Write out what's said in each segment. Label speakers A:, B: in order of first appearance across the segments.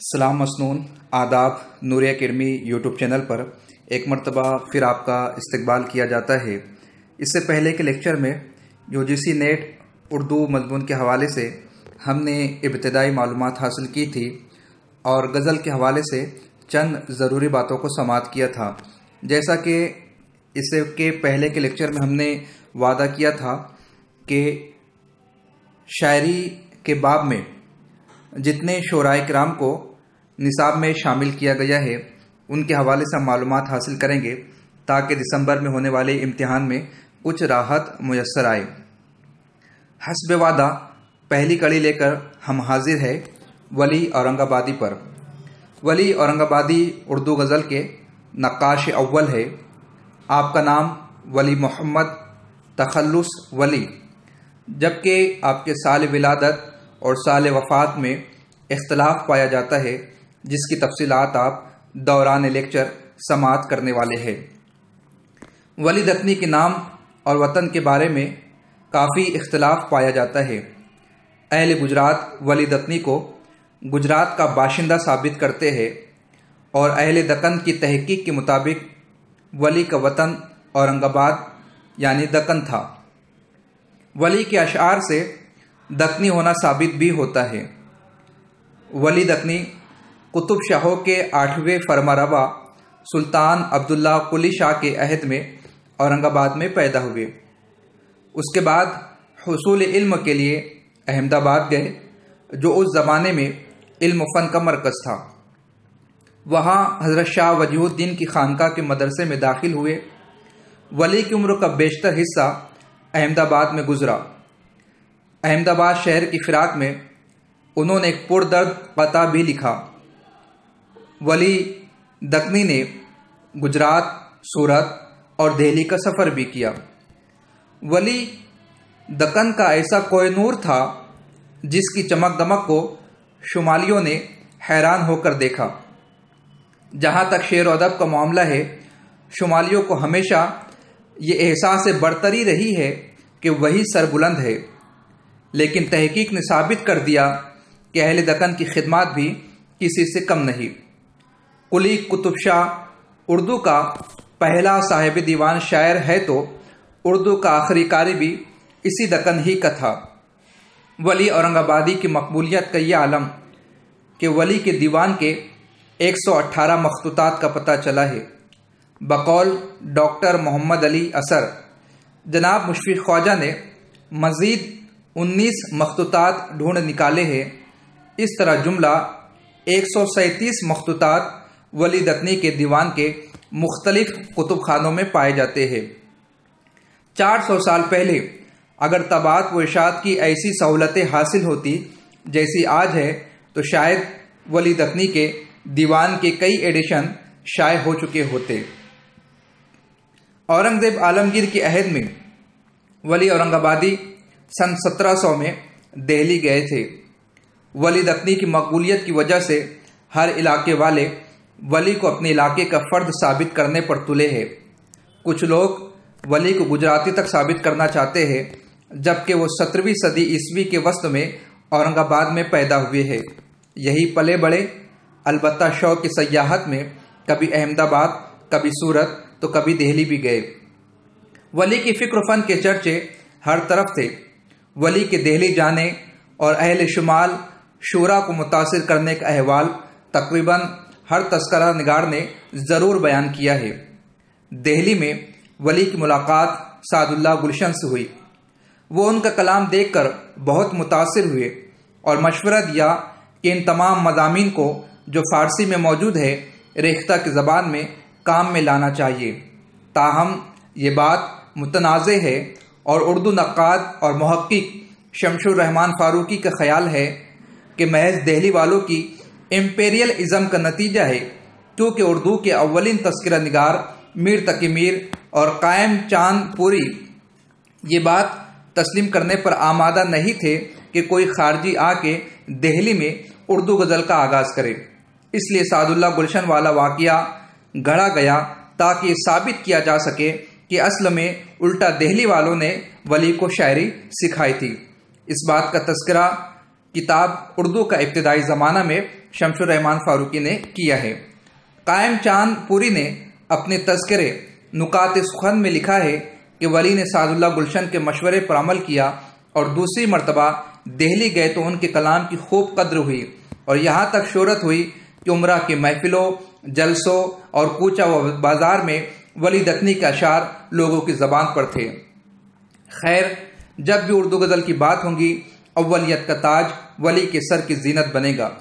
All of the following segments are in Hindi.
A: सलाम मसनून आदाब नूरिया किरमी यूट्यूब चैनल पर एक मरतबा फिर आपका इस्तकबाल किया जाता है। इससे पहले के लेक्चर में यूजीसी नेट उर्दू मज़मून के हवाले से हमने इब्तिदाई मालूमात हासिल की थी और गज़ल के हवाले से चंद ज़रूरी बातों को समाअत किया था। जैसा कि इससे के पहले के लेक्चर में हमने वादा किया था कि शायरी के बाब में जितने शोराए किराम को निसाब में शामिल किया गया है उनके हवाले से हम मालूमात हासिल करेंगे ताकि दिसंबर में होने वाले इम्तिहान में कुछ राहत मुयस्सर आए। हस्ब वादा पहली कड़ी लेकर हम हाजिर है वली औरंगाबादी पर। वली औरंगाबादी उर्दू गज़ल के नक्काश अव्वल है। आपका नाम वली मोहम्मद तखल्लुस वली, जबकि आपके साल विलादत और साल वफ़ात में इख्तलाफ पाया जाता है, जिसकी तफसीलात आप दौरान लेक्चर समाअत करने वाले हैं। वली दक्नी के नाम और वतन के बारे में काफ़ी इख्तलाफ पाया जाता है। अहले गुजरात वली दक्नी को गुजरात का बाशिंदा साबित करते हैं और अहले दक्कन की तहकीक के मुताबिक वली का वतन औरंगाबाद यानी दक्कन था। वली के अशआर से दक्नी होना साबित भी होता है। वली दक्नी कुतुब शाहों के 8वें फरमारवा सुल्तान अब्दुल्ला कुली शाह के अहद में औरंगाबाद में पैदा हुए। उसके बाद हुसूल इल्म के लिए अहमदाबाद गए, जो उस ज़माने में इल्म फ़न का मरकज़ था। वहाँ हज़रत शाह वजीहुद्दीन की खानका के मदरसे में दाखिल हुए। वली की उम्र का बेशतर हिस्सा अहमदाबाद में गुजरा। अहमदाबाद शहर की फ़िराक में उन्होंने एक पुरदर्द क़ता भी लिखा। वली दक्नी ने गुजरात, सूरत और दिल्ली का सफ़र भी किया। वली दक्कन का ऐसा कोहिनूर था जिसकी चमक दमक को शुमालियों ने हैरान होकर देखा। जहाँ तक शेर व अदब का मामला है, शुमालियों को हमेशा ये एहसास बरतरी रही है कि वही सरबुलंद है, लेकिन तहकीक ने साबित कर दिया कि अहले दक्कन की खिदमत भी किसी से कम नहीं। कुली कुतुब शाह उर्दू का पहला साहिब दीवान शायर है, तो उर्दू का आखिरी कारी भी इसी दक्कन ही का था। वली औरंगाबादी की मकबूलियत का ये आलम कि वली के दीवान के 118 मखतूतात का पता चला है। बकौल डॉक्टर मोहम्मद अली असर, जनाब मुशफ़िक़ ख्वाजा ने मज़ीद 19 मखतूतात ढूंढ निकाले हैं। इस तरह जुमला 137 मखतूतात वली दक्नी के दीवान के मुख्तलिफ कुतुब खानों में पाए जाते हैं। 400 साल पहले अगर तबात व इशात की ऐसी सहूलतें हासिल होती जैसी आज है, तो शायद वली दक्नी के दीवान के कई एडिशन शाये हो चुके होते। औरंगज़ेब आलमगीर के अहद में वली औरंगाबादी सन 1700 में दिल्ली गए थे। वली दक्नी की मकबूलियत की वजह से हर इलाके वाले वली को अपने इलाके का फ़र्द साबित करने पर तुले हैं। कुछ लोग वली को गुजराती तक साबित करना चाहते हैं, जबकि वो 17वीं सदी ईस्वी के वस्त में औरंगाबाद में पैदा हुए हैं। यही पले बड़े, अलबत्ता शौक़ की सयाहत में कभी अहमदाबाद, कभी सूरत तो कभी दिल्ली भी गए। वली की फ़िक्र फ़न के चर्चे हर तरफ थे। वली के दिल्ली जाने और अहले शुमाल शूरा को मुतासिर करने का अहवाल तकरीबन हर तस्करा निगार ने ज़रूर बयान किया है। दिल्ली में वली की मुलाकात सादुल्लाह गुलशन से हुई। वो उनका कलाम देखकर बहुत मुतासिर हुए और मशवरा दिया कि इन तमाम मज़ामीन को जो फ़ारसी में मौजूद है, रेख्ता की ज़बान में काम में लाना चाहिए। ताहम ये बात मुतनाज़े है और उर्दू नक्काद और मुहक्किक शमशुर रहमान फ़ारूकी का ख़याल है कि महज दिल्ली वालों की इम्पेरियल इज़्म का नतीजा है, क्योंकि उर्दू के अव्वलिन तस्किरा निगार मीर तकी मीर और कायम चांदपुरी ये बात तस्लीम करने पर आमादा नहीं थे कि कोई खारजी आके दिल्ली में उर्दू गज़ल का आगाज़ करे। इसलिए सादुल्लाह गुलशन वाला वाक़या गढ़ा गया ताकि ये साबित किया जा सके कि असल में उल्टा दिल्ली वालों ने वली को शायरी सिखाई थी। इस बात का तस्करा किताब उर्दू का इब्तिदाई ज़माना में शमशुर रहमान फारूकी ने किया है। कायम चांद पुरी ने अपने तज़किरे नुकात-ए-सुखन में लिखा है कि वली ने सादुल्लाह गुलशन के मशवरे पर अमल किया और दूसरी मरतबा दिल्ली गए तो उनके कलाम की खूब कद्र हुई और यहाँ तक शोहरत हुई कि उम्रा की महफिलों, जलसों और कूचा व बाजार में वली दकनी के अशार लोगों की ज़बान पर थे। खैर, जब भी उर्दू गज़ल की बात होगी, अव्वलियत का ताज वली के सर की जीनत बनेगा।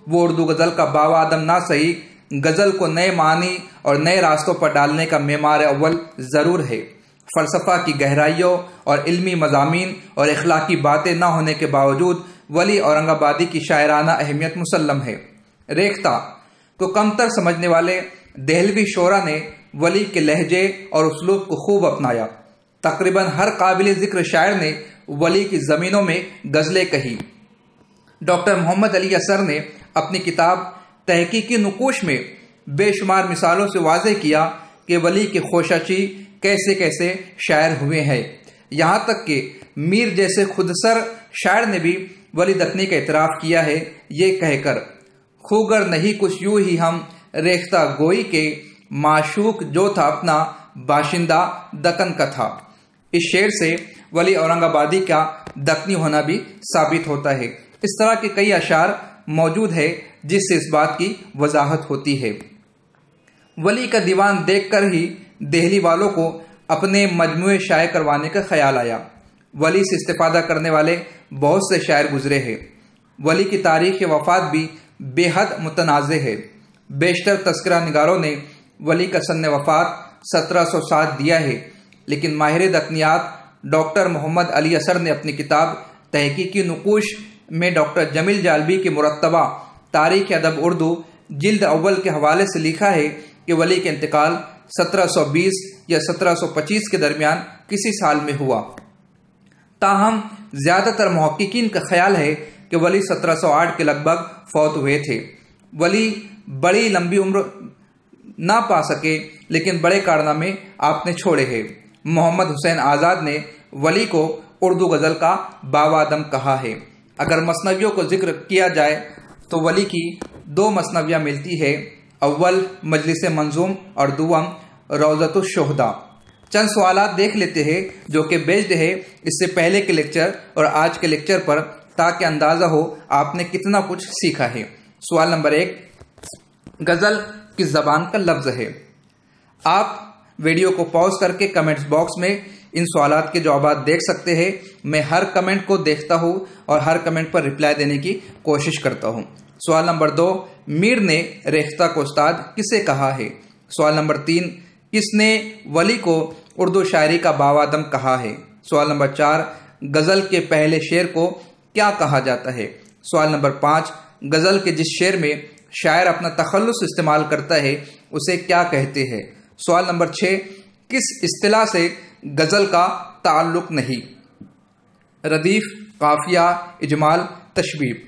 A: वो उर्दू गज़ल का बावा आदम ना सही, गज़ल को नए मानी और नए रास्तों पर डालने का मेमार अव्वल ज़रूर है। फ़लसफ़ा की गहराइयों और इल्मी मज़ामीन और इखलाकी बातें ना होने के बावजूद वली औरंगाबादी की शायराना अहमियत मुसल्लम है। रेख्ता को कमतर समझने वाले देहलवी शोरा ने वली के लहजे और उसलूब को खूब अपनाया। तकरीबन हर काबिल ज़िक्र शायर ने वली की ज़मीनों में गज़लें कही। डॉक्टर मोहम्मद अली असर ने अपनी किताब तहकीकी नुकूश में बेशुमार मिसालों से वाज़े किया कि वली के खोशाची कैसे कैसे शायर हुए हैं। यहाँ तक कि मीर जैसे खुदसर शायर ने भी वली दकनी का इतराफ़ किया है, ये कहकर, खूगर नहीं कुछ यूं ही हम रेख्ता गोई के, माशूक जो था अपना बाशिंदा दकन का था। इस शेर से वली औरंगाबादी का दकनी होना भी साबित होता है। इस तरह के कई अशार मौजूद है जिससे इस बात की वजाहत होती है। वली का दीवान देखकर ही दिल्ली वालों को अपने मजमुए शाये करवाने का ख्याल आया। वली से इस्तिफादा करने वाले बहुत से शायर गुजरे हैं। वली की तारीख़ वफ़ात भी बेहद मुतनाज़े है। बेशतर तस्करा निगारों ने वली का सन्न वफ़ात 1707 दिया है, लेकिन माहिर दकनियात डॉक्टर मोहम्मद अली असर ने अपनी किताब तहकीकी नुकूश में डॉक्टर जमील जालबी की मुरत्तबा तारीख़ अदब उर्दू जिल्द अव्वल के हवाले से लिखा है कि वली का इंतकाल 1720 या 1725 के दरमियान किसी साल में हुआ। ताहम ज़्यादातर मुहक्किकीन का ख्याल है कि वली 1708 के लगभग फौत हुए थे। वली बड़ी लंबी उम्र ना पा सके, लेकिन बड़े कारनामे आपने छोड़े हैं। मोहम्मद हुसैन आज़ाद ने वली को उर्दू गज़ल का बावा आदम कहा है। अगर मसनवियों को जिक्र किया जाए तो वली की 2 मसनवियाँ मिलती है। अव्वल मजलिस मंजूम और दुआम रौज़तुश शुहदा। चंद सवालात देख लेते हैं जो कि बेस्ड है इससे पहले के लेक्चर और आज के लेक्चर पर, ताकि अंदाज़ा हो आपने कितना कुछ सीखा है। सवाल नंबर 1, गज़ल किस ज़बान का लफ्ज़ है? आप वीडियो को पॉज करके कमेंट्स बॉक्स में इन सवालात के जवाब देख सकते हैं। मैं हर कमेंट को देखता हूँ और हर कमेंट पर रिप्लाई देने की कोशिश करता हूँ। सवाल नंबर 2, मीर ने रेख्ता को उस्ताद किसे कहा है? सवाल नंबर 3, किसने वली को उर्दू शायरी का बावादम कहा है? सवाल नंबर 4, गज़ल के पहले शेर को क्या कहा जाता है? सवाल नंबर 5, गज़ल के जिस शेर में शायर अपना तखल्लुस इस्तेमाल करता है उसे क्या कहते हैं? सवाल नंबर 6, किस इस्तिलाह से गज़ल का ताल्लुक नहीं? रदीफ, काफिया, इजमाल, तशबीब।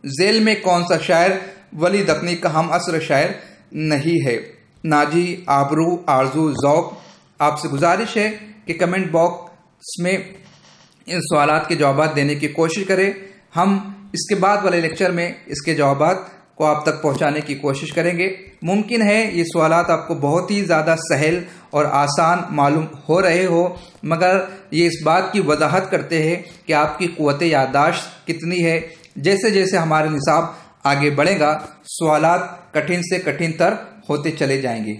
A: झेल में कौन सा शायर वली दकनी का हम असर शायर नहीं है? नाजी, आबरू, आरजू, ज़ौक़। आपसे गुजारिश है कि कमेंट बॉक्स में इन सवालात के जवाब देने की कोशिश करें। हम इसके बाद वाले लेक्चर में इसके जवाब को आप तक पहुंचाने की कोशिश करेंगे। मुमकिन है ये सवालात आपको बहुत ही ज़्यादा सहल और आसान मालूम हो रहे हो, मगर ये इस बात की वजाहत करते हैं कि आपकी क़ुव्वत याददाश्त कितनी है। जैसे जैसे हमारे निसाब आगे बढ़ेगा, सवालात कठिन से कठिन तर होते चले जाएंगे।